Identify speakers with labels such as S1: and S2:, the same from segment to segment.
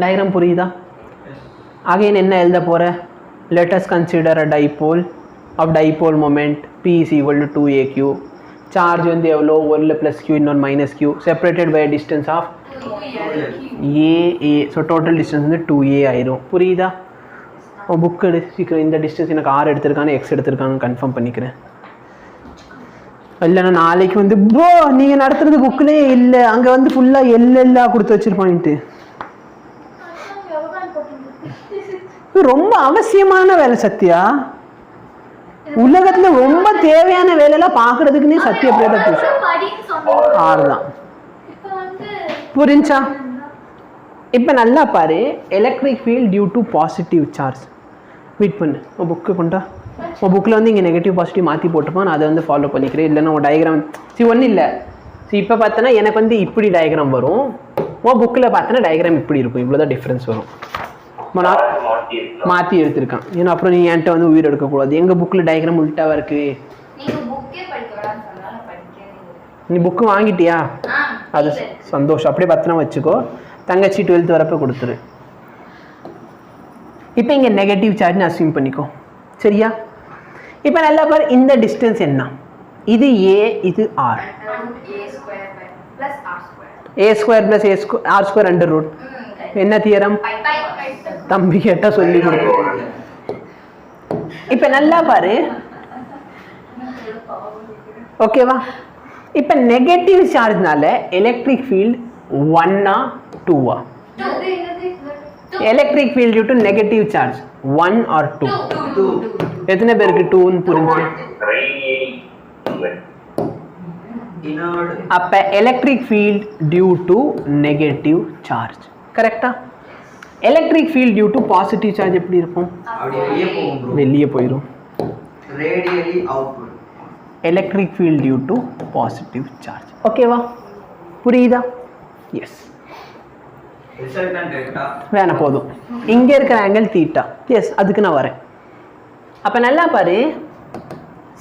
S1: Diagram புரியுதா? Again என்ன எழுத போகிற? let us consider a dipole of dipole moment P is equal to 2aq. Charge வந்து எவ்வளோ? 1 plus q இன்னொன்று minus q separated by a distance of a. So total distance வந்து 2a ஆயிரும். புரியுதா? புக் எடு சீக்கிரம். இந்த டிஸ்டன்ஸ் எனக்கு r எடுத்திருக்கானு x எடுத்திருக்கானு கன்ஃபார்ம் பண்ணிக்கிறேன். இல்லைண்ணா நாளைக்கு வந்து ப்ரோ நீங்கள் நடத்துறது புக்கிலே இல்லை, அங்கே வந்து ஃபுல்லாக எல்லாம் கொடுத்து வச்சிருப்பான்ட்டு. ரொம்ப அவசியமான வேலை சத்யா, உலகத்துல ரொம்ப தேவையான வேலையெல்லாம் பார்க்கறதுக்குன்னே சத்யா பிரேத ஆறுதான். புரிஞ்சா? இப்போ நல்லா பாரு, electric field due to positive charge. Wait பண்ணு, உன் புக்கு கொண்டா. உன் புக்கில் வந்து இங்கே நெகட்டிவ் பாசிட்டிவ் மாற்றி போட்டுப்பான், நான் அதை வந்து ஃபாலோ பண்ணிக்கிறேன். இல்லைன்னா உன் டயக்ராம் ஒன்றும் இல்லை. இப்போ பார்த்தோன்னா எனக்கு வந்து இப்படி டயக்ராம் வரும், உன் புக்கில் பார்த்தோன்னா டயக்ராம் இப்படி இருக்கும். இவ்வளோதான் டிஃப்ரென்ஸ் வரும். மாற்றி எடுத்திருக்கான். ஏன்னா அப்புறம் நீ என்கிட்ட வந்து உயிர் எடுக்கக்கூடாது. எங்கள் புக்கில் டயக்ராம் உள்ட்டாவா இருக்கு. நீ புக்கு வாங்கிட்டியா? அது சந்தோஷம், அப்படியே பத்திரம் வச்சுக்கோ. தங்கச்சி 12th வரப்போ கொடுத்துரு. இப்போ இங்கே நெகட்டிவ் சார்ஜ்னு அஸ்யூம் பண்ணிக்கோ, சரியா? இப்போ நல்லா பாரு, இந்த டிஸ்டன்ஸ் என்ன? இது a, இது r. a square plus r square under root. என்ன தியரம்? தம்பி கேட்டா சொல்லி கொடுப்போம். இப்போ நல்லா பாரு, ஓகேவா? இப்போ நெகட்டிவ் சார்ஜ்னால எலக்ட்ரிக் ஃபீல்ட் 1 ஆ 2 ஆ? Electric field due to negative charge 1 or 2? எத்தனை பேருக்கு 2ன்னு புரிஞ்சு? அப்ப electric field due to negative charge, கரெக்டா? Electric field due to positive charge எப்படி இருக்கும்? வெளியே போயிடும். Radially outward. Electric field due to positive charge. ஓகேவா? புரியுதா? எஸ். வேணாம் போதும். இங்கே இருக்கிற ஆங்கிள் தீட்டா. எஸ், அதுக்கு நான் வரேன். அப்போ நல்லா பாரு,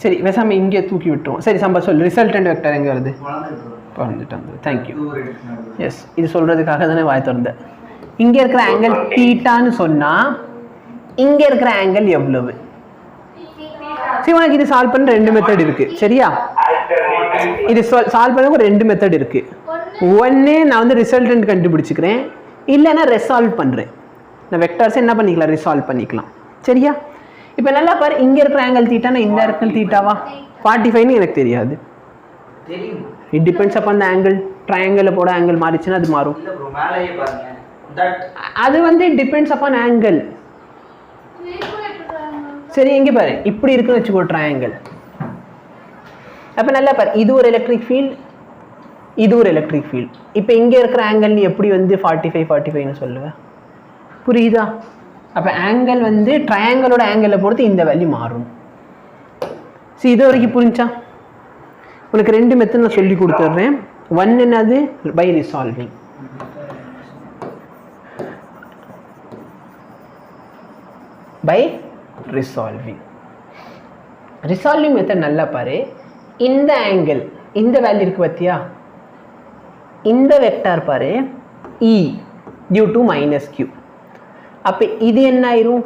S1: சரி பேசாம இங்கே தூக்கி விட்டுருவோம். சரி சம்பா சொல்லு, ரிசல்டன்ட் வெக்டர் எங்கே வருது? வந்துட்டு வந்து. தேங்க்யூ. எஸ், இது சொல்கிறதுக்காக தானே வாய் திறந்தேன். இங்கே இருக்கிற ஆங்கிள் தீட்டான்னு சொன்னால் இங்கே இருக்கிற ஆங்கிள் எவ்வளவு? சரி, உனக்கு இது சால்வ் பண்ண 2 மெத்தட் இருக்குது, சரியா? இது சால்வ் பண்ண ஒரு 2 மெத்தட் இருக்குது. ஒன்று நான் வந்து ரிசல்டன்ட் கண்டுபிடிச்சிக்கிறேன், இல்லைன்னா ரெசால்வ் பண்ணுறேன். நான் வெக்டார்ஸை என்ன பண்ணிக்கலாம்? ரிசால்வ் பண்ணிக்கலாம், சரியா? இப்போ நல்லா பாரு, இங்கே இருக்கிற ஆங்கிள் தீட்டானா இந்த ஆங்கிள் தீட்டாவா? 45ன்னு எனக்கு தெரியாது. It depends upon the angle. ட்ரையாங்கிளில் போட ஆங்கிள் மாறிச்சுன்னா அது மாறும். அது வந்து டிபெண்ட்ஸ் அப்பான் ஆங்கிள். சரி, எங்கே பாரு, இப்படி இருக்குன்னு வச்சுக்கோ ட்ரையாங்கிள். அப்போ நல்லா பாரு, இது ஒரு எலக்ட்ரிக் ஃபீல்ட், இது ஒரு எலக்ட்ரிக் ஃபீல்ட். இப்போ இங்கே இருக்கிற ஆங்கிள் நீ எப்படி வந்து 45 சொல்லுவேன்? புரியுதா? அப்போ ஆங்கிள் வந்து ட்ரையாங்கிளோட ஆங்கிளை பொறுத்து இந்த வேல்யூ மாறும். சரி, இது வரைக்கும் புரிஞ்சா? உனக்கு 2 மெத்தட் நான் சொல்லி கொடுத்துட்றேன். ஒன் என்னது? By resolving. By resolving. Resolving method நல்லா பாரு. இந்த ஆங்கிள், இந்த வேல்யூ இருக்கு பார்த்தியா? இந்த வெக்டார் பாரு, E due to minus Q. அப்போ இது என்ன ஆயிரும்?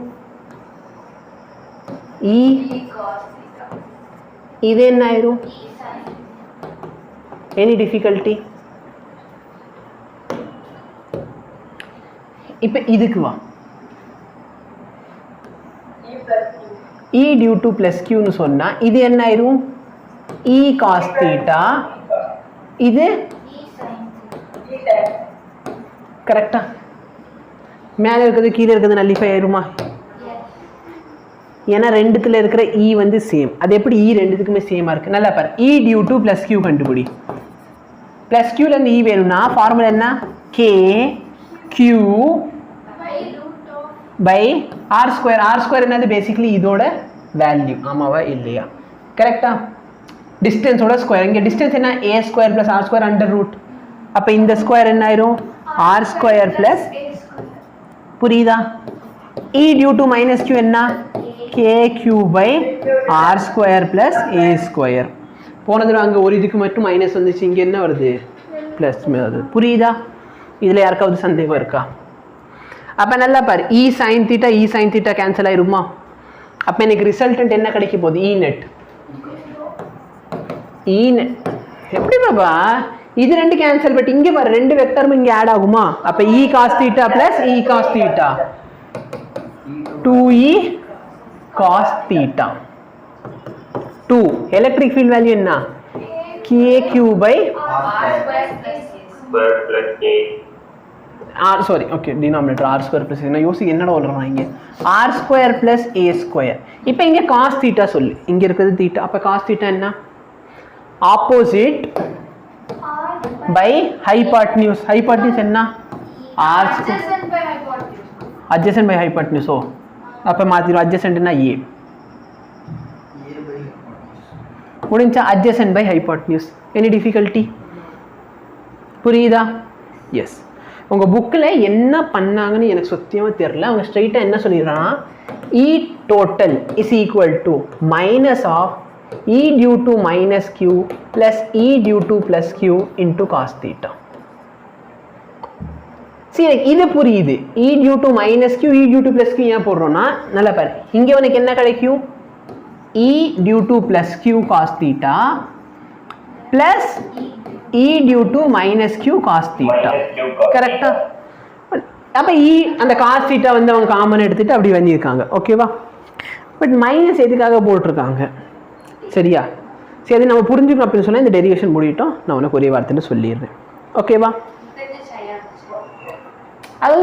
S1: E. இது என்ன ஆயிரும்? Any difficulty? இப்போ இதுக்கு வா. E டியூ டு பிளஸ் Qன்னு சொன்னா இது என்ன ஆயிரும்? E cos theta. இது கரெக்டா? மேலே இருக்கிறது கீழே இருக்கிறது நல்லிஃபை ஆயிருமா? ஏன்னா ரெண்டுத்துல இருக்கிற E வந்து சேம். அது எப்படி E ரெண்டுத்துக்குமே சேமா இருக்கு? நல்லா பாரு, E due to plus Q கண்டுபிடி. பிளஸ் Qல இருந்து E வேணும்னா ஃபார்முலா என்ன? K Q by R square. R square என்னது? பேசிக்கலி இதோட வேல்யூ. ஆமாவா இல்லையா? கரெக்டா? டிஸ்டன்ஸோட ஸ்கொயர். இங்கே டிஸ்டன்ஸ் என்ன? A square plus R square under root. அப்போ இந்த ஸ்கொயர் என்ன ஆயிரும்? R ஸ்கொயர் பிளஸ், புரியுதா? E due to minus Q என்ன? KQ by R square plus A square. போனதுல அங்கே ஒரு இதுக்கு மட்டும் மைனஸ் வந்துச்சு, இங்கே என்ன வருது? ப்ளஸ் வருது. புரியுதா? இதில் யாருக்காவது சந்தேகம் இருக்கா? அப்போ நல்லா பாரு இ சைன் தீட்டா கேன்சல் ஆயிருமா? அப்போ எனக்கு ரிசல்டன்ட் என்ன கிடைக்க போகுது? இ நெட். எப்படி பாபா இது ரெண்டு கேன்சல், பட் இங்கே பாரு ரெண்டு வெக்டரும் இங்கே ஆட் ஆகுமா? அப்போ e cos theta plus e cos theta 2e cos theta 2. Electric field value என்ன? kq by r sorry okay denominator r square plus என்ன யோசிக்க என்னடா சொல்றாங்க இங்க r square plus a square. இப்போ இங்க cos theta சொல்லு, இங்க இருக்குது theta. அப்ப cos theta என்ன? opposite by hypotenuse. hypotenuse என்ன? r adjacent by hypotenuse. ஓ அப்ப மாத்திரும் adjacent என்ன? a முடிஞ்சா adjacent by hypotenuse. any difficulty? புரியுதா? yes. உங்க புக்ல என்ன பண்ணாங்கன்னு எனக்கு சத்தியமா தெரியல. அவங்க ஸ்ட்ரைட்டா என்ன சொல்லிடுறாங்க? e total is equal to minus of e due to minus q plus e due to plus q into cos theta. சரி இது புரியுது. e due to minus q e due to plus q ஏன் போடுறோம்னா நல்லா பாரு இங்க உனக்கு என்ன கிடைக்கும்? e due to plus q cos theta plus e due to minus q cos theta. கரெக்ட்டா? அப்ப e அந்த cos theta வந்து அவங்க காமன் எடுத்துட்டு அப்படி வந்திருக்காங்க. ஓகேவா? பட் மைனஸ் எதுக்காக போட்டுருக்காங்க? சரியா? சரி அது நம்ம புரிஞ்சுக்கணும் அப்படின்னு சொன்னா இந்த டெரிவேஷன் முடிட்டோம். நான் உனக்கு ஒரே வார்த்தையில சொல்லிடுறேன். ஓகேவா? அது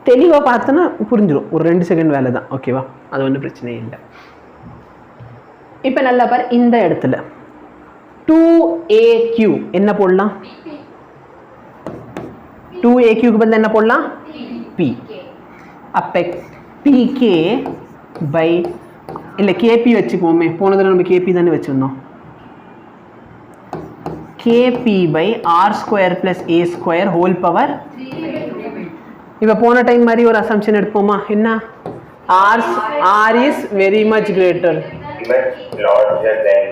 S1: தெளிவா பார்த்தனா புரிஞ்சிடும். ஒரு 2 செகண்ட் வேலை தான். ஓகேவா? அது ஒன்றும் பிரச்சனை இல்லை. இப்போ நல்லா பாரு இந்த இடத்துல 2aq என்ன போடலாம்? 2aq க்கு பதிலா என்ன போடலாம்? p. அப்ப pk by இல்ல kp வெச்சுக்குவோமே. போன தடவை நம்ம kp தானே வெச்சிருந்தோம். kp by r square plus a square whole power 3/2. இப்போ போன டைம் மாதிரி ஒரு அசம்ப்ஷன் எடுப்போமா? என்ன? r is very much greater.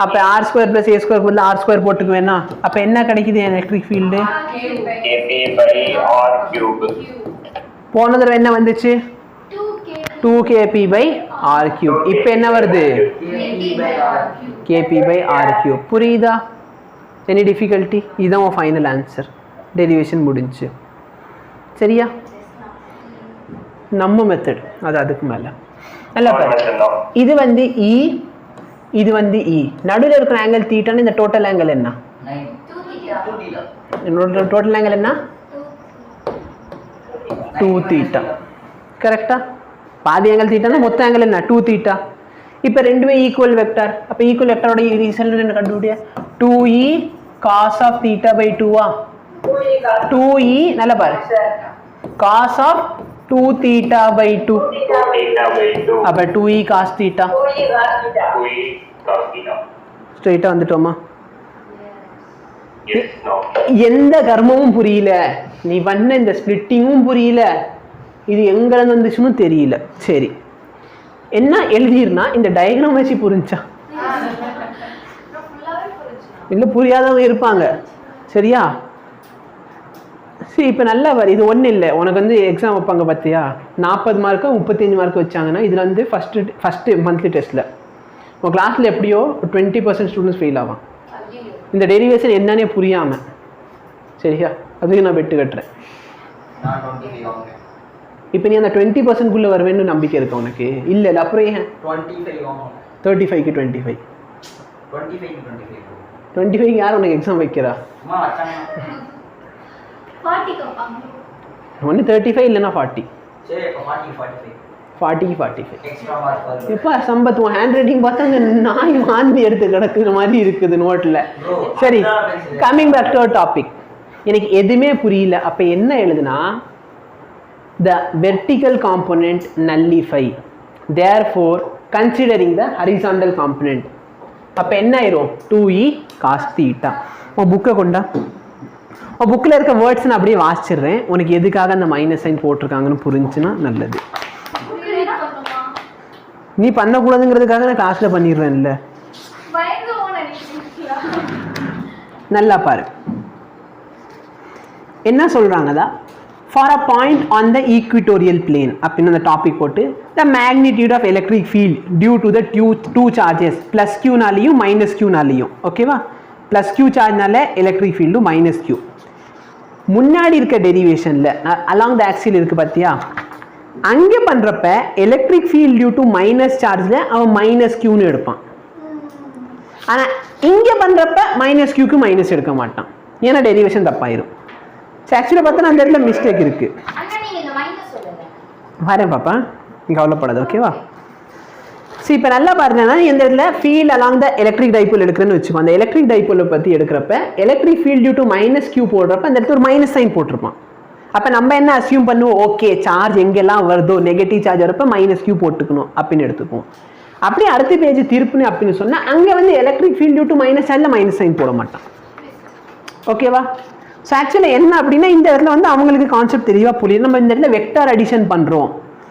S1: அப்ப r square plus a square பதிலா r square போட்டுக்குவேனா? அப்ப என்ன கிடைக்குது electric field? kp by r cube. போன தடவை என்ன வந்துச்சு? 2kp by r cube. இப்போ என்ன வருது? kp by r cube. புரியுதா? any difficulty? இதான் ஃபைனல் ஆன்சர். டெரிவேஷன் முடிஞ்சு. சரியா? நம்ம மெத்தட் அது அதுக்கு மேல நல்லா பாரு. இது வந்து e இது வந்து e. நடுவுல இருக்கிற ஆங்கிள் தீட்டான்னு இந்த டோட்டல் ஆங்கிள் என்ன? 2 தீட்டா. என்னோட டோட்டல் ஆங்கிள் என்ன? 2 தீட்டா. கரெக்ட்டா? பாதி ஆங்கிள் தீட்டானா மொத்த ஆங்கிள் என்ன? 2 தீட்டா. இப்போ ரெண்டுமே ஈக்குவல் வெக்டர். அப்ப ஈக்குவல் வெக்டரோட ரிசல்ட் என்ன கண்டுபிடியா? 2e cos of theta by 2 ah? 2e நல்லா பாரு. cos of 2 theta by 2. அப்ப 2e cos theta. ஸ்ட்ரைட்டா வந்துட்டோமா? எந்த கர்மமும் புரியல. நீ பண்ண இந்த ஸ்பிளிட்டிங்கும் புரியல. இது எங்க இருந்து வந்துச்சுன்னு தெரியல. சரி என்ன எழுதிருந்தா இந்த டயக்ராம் வச்சு புரிஞ்சா? இல்ல புரியாதவங்க இருப்பாங்க. சரியா? சரி இப்போ நல்லா வரு. இது ஒன்றும் இல்லை. உனக்கு வந்து எக்ஸாம் வைப்பாங்க பார்த்தியா? 40 மார்க்கு 35 மார்க் வச்சாங்கன்னா இதில் வந்து ஃபஸ்ட்டு மந்த்லி டெஸ்ட்டில் உங்கள் கிளாஸில் எப்படியோ 20% ஸ்டூடெண்ட்ஸ் ஃபெயில் ஆவான். இந்த டெரிவேஷன் என்னன்னே புரியாமல். சரியா? அதுக்கு நான் பெட்டு கட்டுறேன். இப்போ நீ அந்த 20%குள்ளே வருவேன்னு நம்பிக்கை இருக்கா உனக்கு? இல்லை இல்லை அப்புறம் ஏன் 35க்கு 25 25 யார் உனக்கு எக்ஸாம் வைக்கிறா? ஒன்று 35 இல்லைன்னா 40. 40 எப்பா சம்பத் உன் ஹேண்ட் ரைட்டிங் பார்த்தா நாய் வாந்தி எடுத்து கிடக்குற மாதிரி இருக்குது நோட்டில். சரி கம்மிங் பேக் டு டாபிக். எனக்கு எதுவுமே புரியல. அப்போ என்ன எழுதுனா the vertical component nullify therefore considering the horizontal component. அப்போ என்ன ஆயிரும்? 2e cos theta. உன் புக்கை கொண்டா. புக்கில் இருக்க வேர்ட்ஸ் நான் அப்படியே வாசிச்சிடுறேன். உனக்கு எதுக்காக அந்த மைனஸ் சைன் போட்டிருக்காங்கன்னு புரிஞ்சுன்னா நல்லது. நீ பண்ணக்கூடாதுங்கிறதுக்காக நான் கிளாஸில் பண்ணிடுறேன்ல. நல்லா பாரு என்ன சொல்கிறாங்கதா? for a point on the equatorial plane அப்படின அந்த டாபிக் போட்டு the magnitude of electric field due to the two charges plus q நாலியும் minus q நாலியும் ஓகேவா plus q சார்ஜ்னால electric field minus q முன்னாடி இருக்க டெரிவேஷன்ல along the axial இருக்கு பாத்தியா அங்க பண்றப்ப electric field due to minus chargeல அவன் minus q னு எடுப்பான் ஆனா இங்க பண்றப்ப minus q க்கு minus எடுக்க மாட்டான் ஏனா டெரிவேஷன் தப்பாயிரும் ஆக்சுவலா பார்த்தா அந்த இடத்துல மிஸ்டேக் இருக்கு
S2: அண்ணா நீங்க இந்த மைனஸ் சொல்லுங்க
S1: வரேன் பாப்பா நீங்க கவலைப்படாத ஓகேவா சரி இப்போ நல்லா பாருங்கன்னா இந்த இடத்துல field along the electric dipole எடுக்கிறேன்னு வச்சுக்கோ அந்த எலக்ட்ரிக் டைபோலை பற்றி எடுக்கிறப்ப electric field due to minus Q போடுறப்ப அந்த இடத்துல ஒரு மைனஸ் சைன் போட்டிருப்பான் அப்போ நம்ம என்ன அசியூம் பண்ணுவோம் ஓகே சார்ஜ் எங்கெல்லாம் வருதோ நெகட்டிவ் சார்ஜ் வரப்ப மைனஸ் கியூ போட்டுக்கணும் அப்படின்னு எடுத்துப்போம் அப்படியே அடுத்த பேஜ் திருப்புன்னு அப்படின்னு சொன்னால் அங்கே வந்து electric field due to minus சார்ஜில் மைனஸ் சைன் போட மாட்டான் ஓகேவா ஸோ ஆக்சுவலாக என்ன அப்படின்னா இந்த இடத்துல வந்து அவங்களுக்கு கான்செப்ட் தெளிவாக புரியுது நம்ம இந்த இடத்துல வெக்டார் அடிஷன் பண்ணுறோம்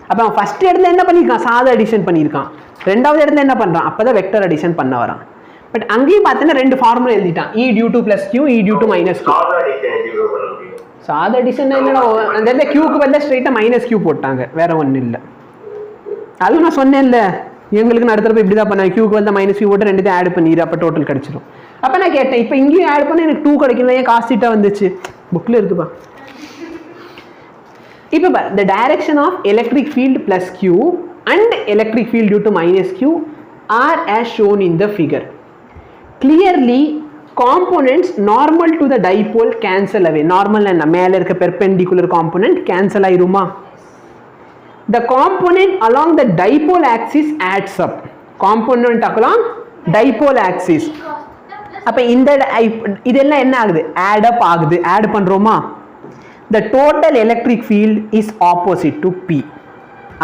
S1: அப்போ அவன் ஃபஸ்ட் இடத்துல என்ன பண்ணியிருக்கான் சாத அடிஷன் பண்ணியிருக்கான் ரெண்டாவது இடத்துல என்ன பண்ணுறான் அப்போ தான் வெக்டார் அடிஷன் பண்ண வரான் பட் அங்கேயும் பார்த்தீங்கன்னா ரெண்டு ஃபார்முலா எழுதிட்டான் e due to plus q e due to minus q சாத அடிஷன் என்னன்னா அந்த இடத்துல கியூக்கு பதிலாக ஸ்ட்ரெயிட்டாக மைனஸ் கியூ போட்டாங்க வேற ஒன்றும் இல்லை அதுவும் நான் சொன்னேன்ல எங்களுக்கு நடத்துறப்ப இப்படி தான் பண்ணாங்க கியூக்கு வந்து மைனஸ் கியூ போட்டு ரெண்டுத்தையும் ஆட் பண்ணிடு அப்போ டோட்டல் கிடச்சிடும் அப்போ நான் கேட்டேன் இப்போ இங்கேயும் ஆட் பண்ண எனக்கு 2 கிடைக்கல ஏன் காஸ் தீட்டா வந்துச்சு புக்கில் இருக்குப்பா இப்போ பார் the direction of electric field plus q and electric field due to minus q are as shown in the figure. Clearly components normal to the dipole cancel away. Normal and மேல இருக்க perpendicular component cancel ஆயிருமா? The component along the dipole axis adds up. Component along dipole axis. அப்போ இந்த இதெல்லாம் என்ன ஆகுது add up ஆகுது add பண்ணுறோமா the total electric field is opposite to p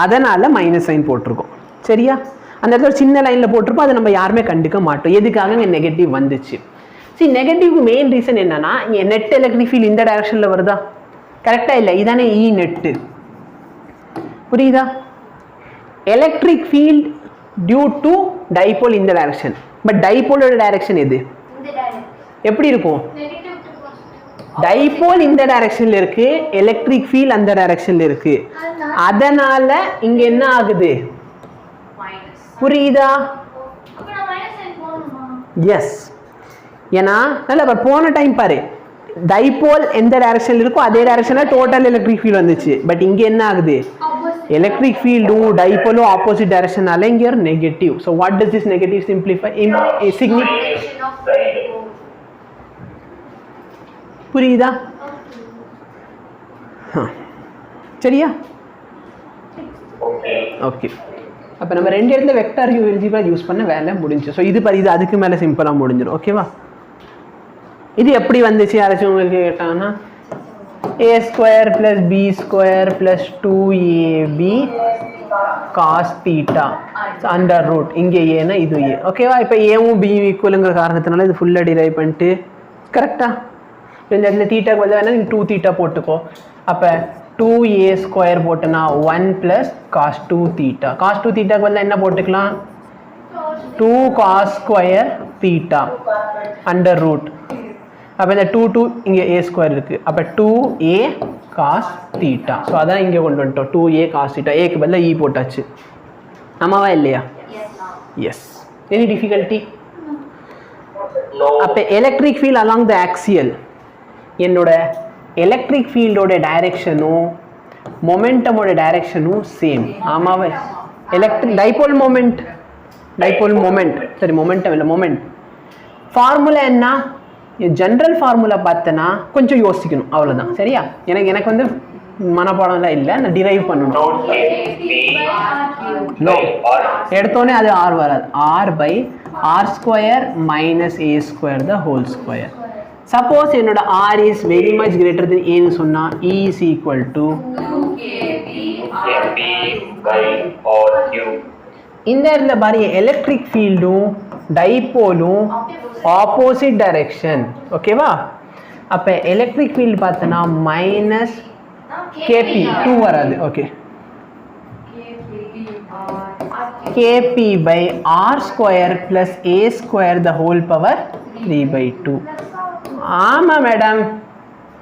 S1: அதனால மைனஸ் சைன் போட்டிருக்கோம் சரியா அந்த இடத்துல ஒரு சின்ன லைனில் போட்டிருப்போம் அதை நம்ம யாருமே கண்டுக்க மாட்டோம் எதுக்காக இங்கே நெகட்டிவ் வந்துச்சு சரி நெகட்டிவ்க்கு மெயின் ரீசன் என்னன்னா இங்கே நெட் எலக்ட்ரிக் ஃபீல்ட் இந்த டைரக்ஷனில் வருதா கரெக்டாக இல்லை இதானே இ நெட்டு புரியுதா electric field due to dipole இந்த டைரக்ஷன் பட் டைபோலோட டைரக்ஷன் எது எப்படி இருக்கும் டைபோல் இந்த டைரக்ஷன்ல இருக்கு எலக்ட்ரிக் ஃபீல்ட் அந்த டைரக்ஷன்ல இருக்கு அதனால இங்க என்ன ஆகுது புரியுதா எஸ் ஏன்னா நல்லா போன டைம் பாரு டைபோல் எந்த டைரக்ஷன்ல இருக்கோ அதே டைரக்ஷன்ல டோட்டல் எலக்ட்ரிக் ஃபீல்ட் வந்துச்சு பட் இங்க என்ன ஆகுது electric field dipole opposite direction இங்க ஒரு negative so what does this negative simplify புரியுதா சரியா ஓகே அப்ப நம்ம ரெண்டு இடத்துல வெக்டார் அல்ஜிப்ரா யூஸ் பண்ண வேலை முடிஞ்சு ஸோ இது இது அதுக்கு மேல சிம்பிளா முடிஞ்சிடும் ஓகேவா இது எப்படி வந்துச்சு யாராச்சும் உங்களுக்கு கேட்டாங்கன்னா a square plus b square plus 2ab cos theta under root இங்கே a னா இது a ஓகேவா இப்போ a உம் b ஈக்குவல்ங்கற காரணத்தினால இது ஃபுல்லா டிரைவ் பண்ணிட்டு கரெக்ட்டா இந்த இடத்துல தீட்டாக்கு பதிலா வேணா நீங்க 2 தீட்டா போட்டுக்கோ அப்ப 2a square போட்டனா 1 plus cos 2 theta cos 2 theta க்கு பதிலா என்ன போட்டுக்கலாம் 2 cos square theta under root அப்ப இந்த 2 இங்க a square இருக்கு அப்ப 2a cos theta சோ அதான் இங்க கொண்டு வந்துட்டோம் 2a cos theta a க்கு பதிலா e போட்டாச்சு ஆமாவா இல்லையா yes any difficulty no அப்ப electric field along the axial என்னோட electric field ஓட டைரக்ஷனும் momentum ஓட டைரக்ஷனும் சேம் ஆமாவா electric dipole moment சரி momentum இல்ல moment ஃபார்முலா என்ன ஜெனரல் ஃபார்முலா பார்த்தனா கொஞ்சம் யோசிக்கணும் அவ்வளவுதான் சரியா எனக்கு வந்து மனப்பாடம்லாம் இல்லை நான் டிரைவ் பண்ணணும் நோ எடுத்தோடனே அது r வராது r by r square minus a square the whole square suppose என்னோட r is very much greater than a ன்னு சொன்னா e is equal to 2kb by r cube இந்த இடத்துல பாருங்க எலக்ட்ரிக் ஃபீல்டும் டைபோலும் ஆப்போசிட் டைரக்ஷன் ஓகேவா அப்ப எலக்ட்ரிக் ஃபீல்ட் பார்த்தனா minus kp 2 வராது okay kp by r square plus a square the whole power 3 by 2 ஆமா மேடம்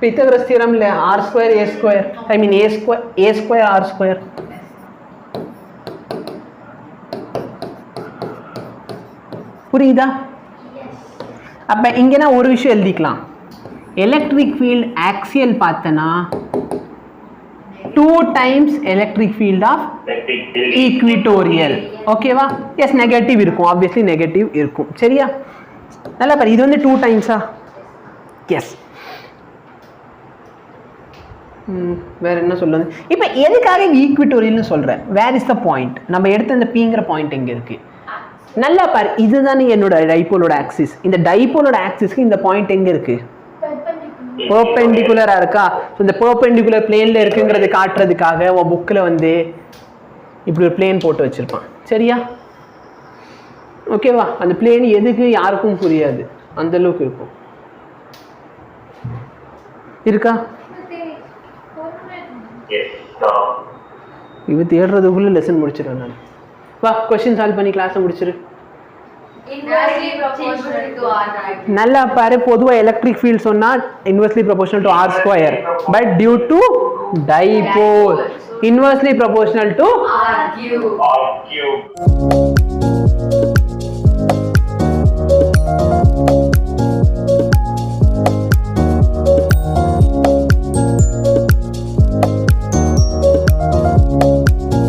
S1: பித்தகரஸ் தியரம்ல r² a² ஐ மீன் a² r². புரியுதா? அப்ப இங்க நான் ஒரு விஷயம் எழுதிக்கலாம். எலக்ட்ரிக் ஃபீல்ட் ஆக்சியல் பார்த்தனா 2 times electric field of equatorial. ஓகேவா? எஸ், நெகட்டிவ் இருக்கும், ஆப்வியஸ்லி நெகட்டிவ் இருக்கும். சரியா? நல்லா பாரு, இது வந்து 2 டைம்ஸா? எஸ். வேற என்ன சொல்லுது? இப்போ எதுக்காக ஈக்விட்டோரியல்னு சொல்றேன்? Where is the point? நம்ம எடுத்த இந்த பீங்கிற பாயிண்ட் எங்க இருக்கு? நல்லா பாரு, இதுதானே என்னோட டைபோலோட ஆக்சிஸ். இந்த டைபோலோட ஆக்சிஸ்க்கு இந்த பாயிண்ட் எங்க இருக்கு? பெர்பெண்டிகுலரா இருக்கா? இந்த பெர்பெண்டிகுலர் பிளேன்ல இருக்குங்கிறது காட்டுறதுக்காக உன் புக்ல வந்து இப்படி ஒரு பிளேன் போட்டு வச்சிருப்பான். சரியா? ஓகேவா? அந்த பிளேன் எதுக்கு யாருக்கும் புரியாது, அந்த அளவுக்கு இருக்கும். இருக்கா? இவ தேடுறதுக்குள்ள லெசன் முடிச்சிடுறேன் நான். வா, கொஸ்டின் சால்வ் பண்ணி கிளாஸை முடிச்சிரு. நல்லா பாரு, பொதுவா எலக்ட்ரிக் ஃபீல்ட் சொன்னா inversely proportional to r², but due to dipole inversely proportional to r3.